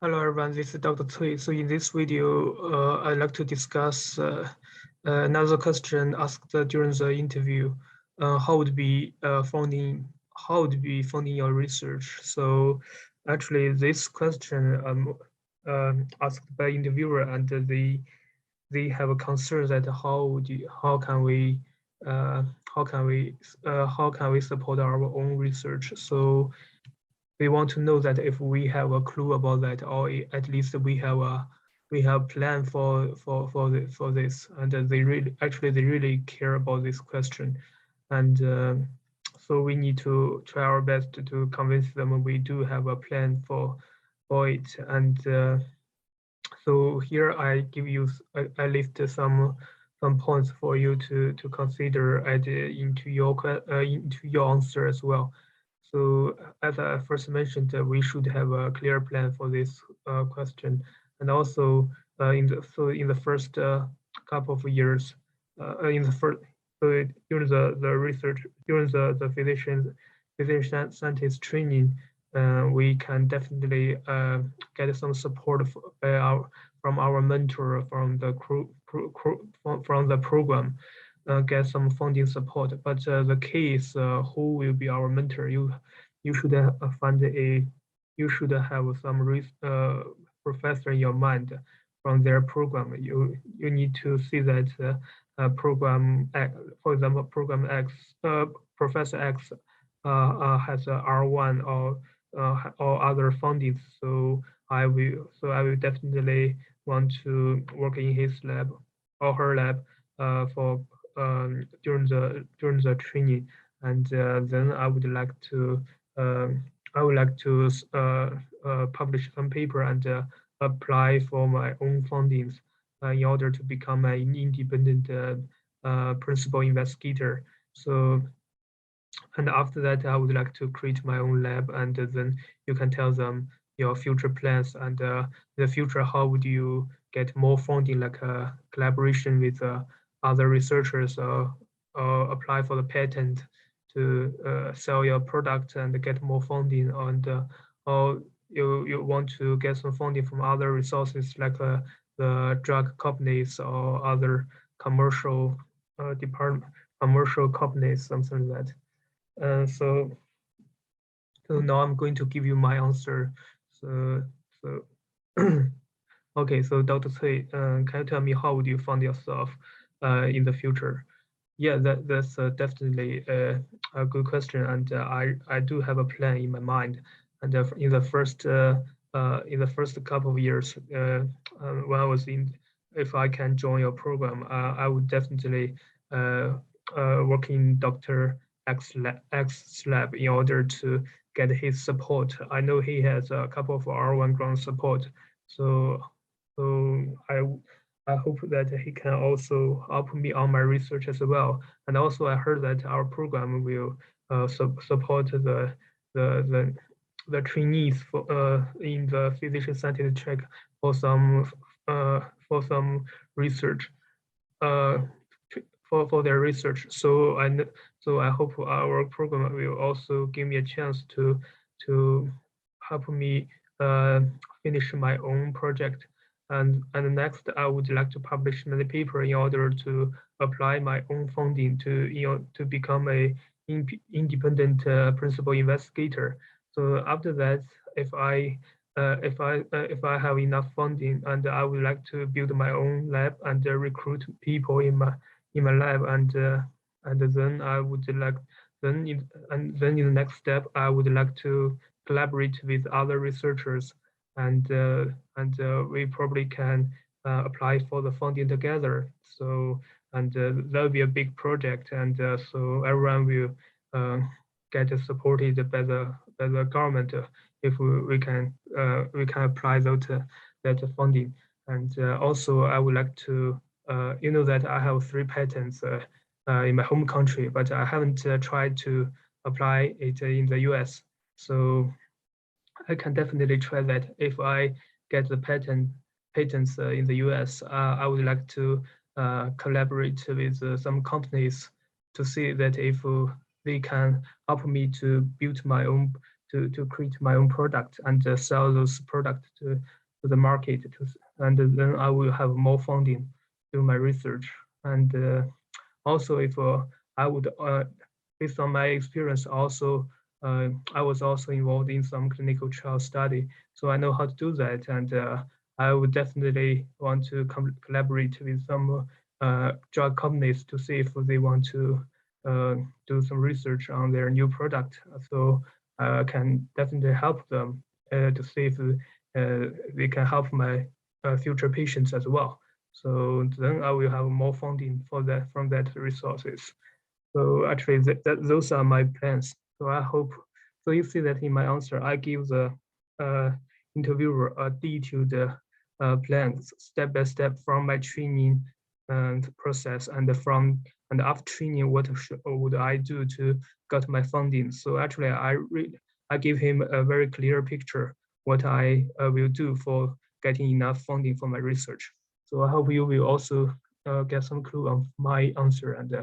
Hello everyone, this is Dr. Cui. So in this video, I'd like to discuss another question asked during the interview. How would be funding your research? So actually, this question asked by interviewer, and they have a concern that uh, how can we support our own research? So we want to know that if we have a clue about that, or at least we have plan for this, and they really care about this question, and so we need to try our best to convince them we do have a plan for it. And so here I give you I list some points for you to consider add into your answer as well. So as I first mentioned, we should have a clear plan for this question, and also in the first couple of years, in the first during the research during the physician scientist training, we can definitely get some support from our mentor from the from the program, get some funding support. But the key is who will be our mentor. You should find a you should have some professor in your mind from their program. You need to see that program X, for example, program X, Professor X has a R1 or other funding. I will definitely want to work in his lab or her lab for during the training, and then I would like to publish some paper and apply for my own fundings in order to become an independent principal investigator. So, and after that, I would like to create my own lab, and then you can tell them your future plans and in the future, how would you get more funding, like collaboration with other researchers, or apply for the patent to sell your product and get more funding, and or you want to get some funding from other resources like the drug companies or other commercial commercial companies, something like that. So now I'm going to give you my answer. So, so okay, so Dr. Cui, can you tell me how would you fund yourself in the future? Yeah, that's definitely a good question, and I do have a plan in my mind. And in the first couple of years, when I was in, if I can join your program, I would definitely work in Dr. X's lab in order to get his support. I know he has a couple of R1 grant support, so I hope that he can also help me on my research as well. And also, I heard that our program will support the the trainees in the physician scientist track for for some research uh, for their research. So I hope our program will also give me a chance to help me uh, finish my own project. And next, I would like to publish many paper in order to apply my own funding to become a independent principal investigator. So after that, if I have enough funding, and I would like to build my own lab and recruit people in my lab, and then I would like then in the next step I would like to collaborate with other researchers, and we probably can apply for the funding together. So and that will be a big project, and so everyone will uh, get supported by the government if we can apply that funding. And also, I would like to you know that I have 3 patents in my home country, but I haven't tried to apply it in the US. So I can definitely try that. If I get the patents in the US, I would like to collaborate with some companies to see that if they can help me to build my own to create my own product and sell those products to the market. And then I will have more funding to my research. And also, if I would, based on my experience, also I was also involved in some clinical trial study, so I know how to do that. And I would definitely want to collaborate with some drug companies to see if they want to do some research on their new product. So I can definitely help them to see if they can help my future patients as well. So then I will have more funding for that from that resources. So actually, those are my plans. So I hope. So you see that in my answer, I give the uh, interviewer a detailed plans, step by step, from my training and process, and after training, what would I do to get my funding? So actually, I give him a very clear picture what I will do for getting enough funding for my research. So I hope you will also get some clue of my answer, and